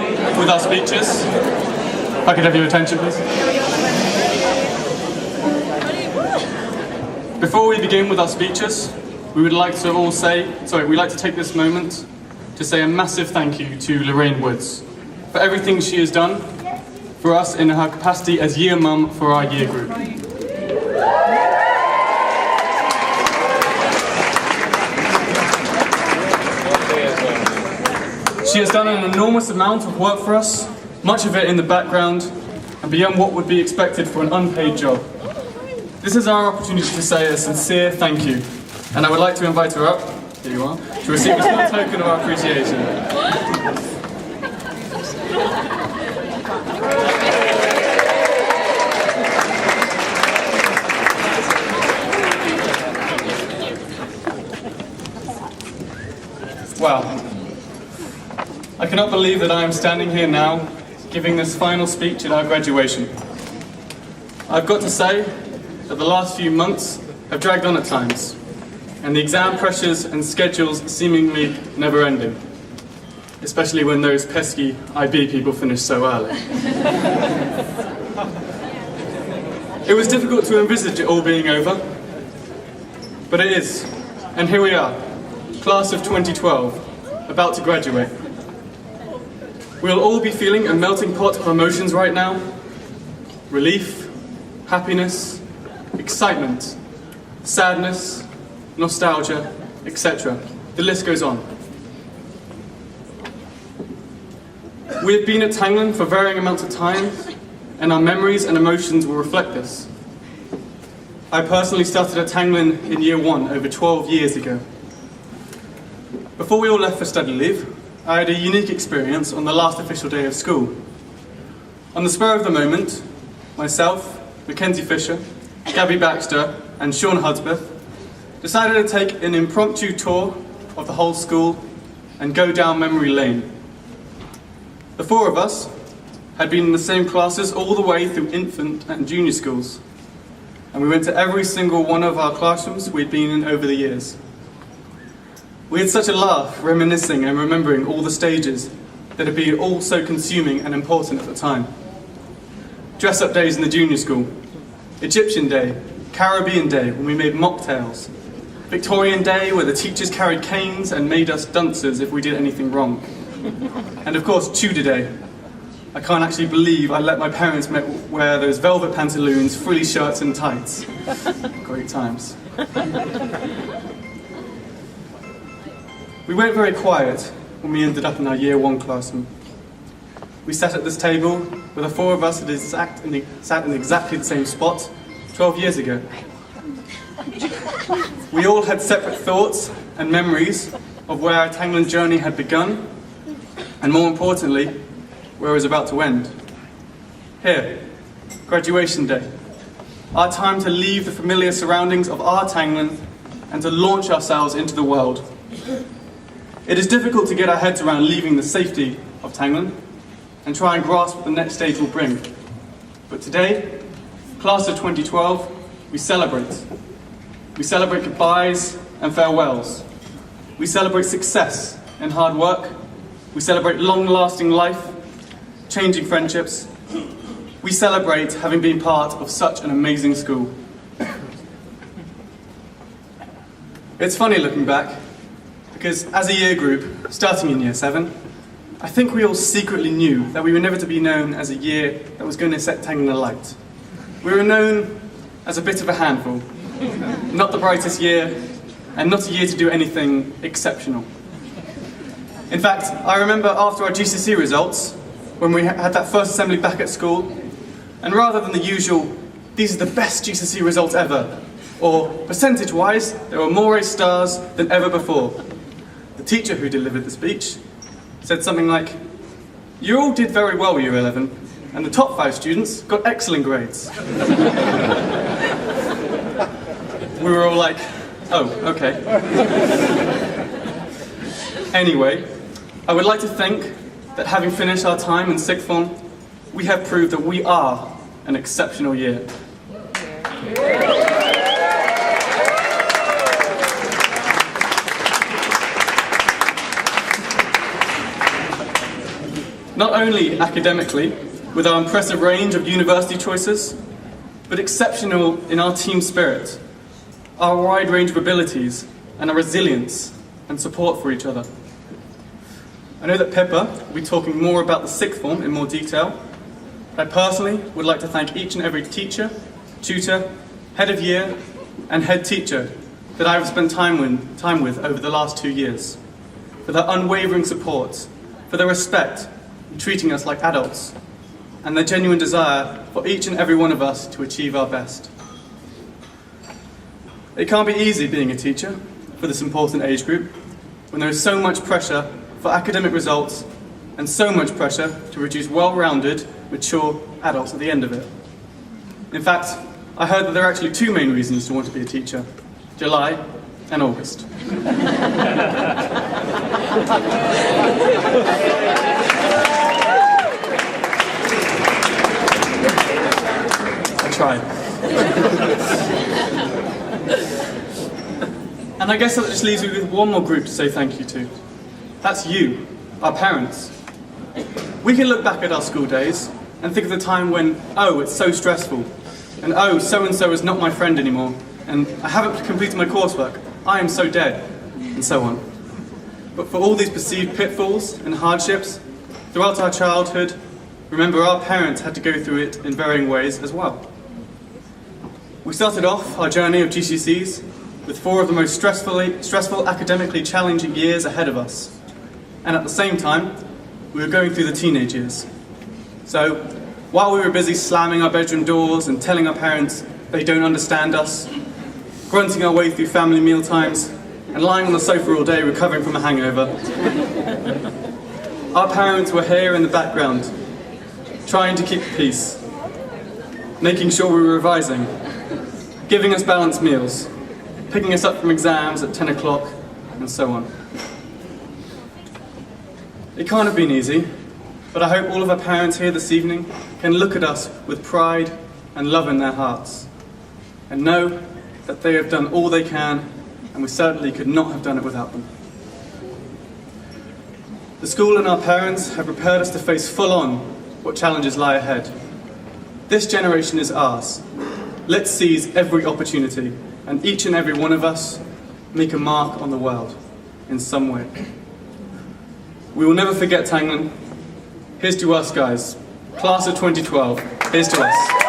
begin with our speeches. If I could have your attention, please. Before we begin with our speeches, we'd like to take this moment to say a massive thank you to Lorraine Woods for everything she has done for us in her capacity as year mum for our year group. She has done an enormous amount of work for us, much of it in the background and beyond what would be expected for an unpaid job. This is our opportunity to say a sincere thank you, and I would like to invite her up, here you are, to receive a small token of our appreciation. Wow. I cannot believe that I am standing here now, giving this final speech at our graduation. I've got to say that the last few months have dragged on at times, and the exam pressures and schedules seemingly never-ending, especially when those pesky IB people finish so early. It was difficult to envisage it all being over, but it is, and here we are, class of 2012, about to graduate. We'll all be feeling a melting pot of emotions right now. Relief, happiness, excitement, sadness, nostalgia, etc. The list goes on. We have been at Tanglin for varying amounts of time, and our memories and emotions will reflect this. I personally started at Tanglin in year 1 over 12 years ago. Before we all left for study leave, I had a unique experience on the last official day of school. On the spur of the moment, myself, Mackenzie Fisher, Gabby Baxter, and Sean Hudspeth decided to take an impromptu tour of the whole school and go down memory lane. The 4 of us had been in the same classes all the way through infant and junior schools, and we went to every single one of our classrooms we'd been in over the years. We had such a laugh, reminiscing and remembering all the stages that had been all so consuming and important at the time. Dress-up days in the junior school, Egyptian Day, Caribbean Day when we made mocktails, Victorian Day where the teachers carried canes and made us dunces if we did anything wrong, and of course Tudor Day. I can't actually believe I let my parents wear those velvet pantaloons, frilly shirts and tights. Great times. We weren't very quiet when we ended up in our year 1 classroom. We sat at this table with the 4 of us that sat in exactly the same spot 12 years ago. We all had separate thoughts and memories of where our Tanglin journey had begun, and more importantly, where it was about to end. Here, graduation day. Our time to leave the familiar surroundings of our Tanglin and to launch ourselves into the world. It is difficult to get our heads around leaving the safety of Tanglin and try and grasp what the next stage will bring. But today, class of 2012, we celebrate. We celebrate goodbyes and farewells. We celebrate success and hard work. We celebrate long-lasting life, changing friendships. We celebrate having been part of such an amazing school. It's funny looking back, because as a year group, starting in year 7, I think we all secretly knew that we were never to be known as a year that was going to set Tanglin alight. We were known as a bit of a handful, not the brightest year, and not a year to do anything exceptional. In fact, I remember after our GCSE results, when we had that first assembly back at school, and rather than the usual, these are the best GCSE results ever, or percentage-wise, there were more A stars than ever before, the teacher who delivered the speech said something like, "You all did very well, year 11, and the top 5 students got excellent grades." We were all like, oh, okay. Anyway, I would like to think that having finished our time in sixth form, we have proved that we are an exceptional year. not only academically, with our impressive range of university choices, but exceptional in our team spirit, our wide range of abilities, and our resilience and support for each other. I know that Pippa will be talking more about the sixth form in more detail. I personally would like to thank each and every teacher, tutor, head of year, and head teacher that I have spent time with over the last 2 years, for their unwavering support, for their respect in treating us like adults, and their genuine desire for each and every one of us to achieve our best. It can't be easy being a teacher for this important age group, when there is so much pressure for academic results and so much pressure to produce well-rounded, mature adults at the end of it. In fact, I heard that there are actually 2 main reasons to want to be a teacher: July and August. I tried. And I guess that just leaves me with one more group to say thank you to. That's you, our parents. We can look back at our school days and think of the time when, oh, it's so stressful, and oh, so-and-so is not my friend anymore, and I haven't completed my coursework, I am so dead, and so on. But for all these perceived pitfalls and hardships, throughout our childhood, remember our parents had to go through it in varying ways as well. We started off our journey of GCSEs with 4 of the most stressful academically challenging years ahead of us. And at the same time, we were going through the teenage years. So, while we were busy slamming our bedroom doors and telling our parents they don't understand us, grunting our way through family meal times, and lying on the sofa all day recovering from a hangover, our parents were here in the background, trying to keep the peace, making sure we were revising, giving us balanced meals, picking us up from exams at 10 o'clock, and so on. It can't have been easy, but I hope all of our parents here this evening can look at us with pride and love in their hearts, and know that they have done all they can, and we certainly could not have done it without them. The school and our parents have prepared us to face full-on what challenges lie ahead. This generation is ours. Let's seize every opportunity, and each and every one of us make a mark on the world in some way. We will never forget Tanglin. Here's to us, guys. Class of 2012, here's to us.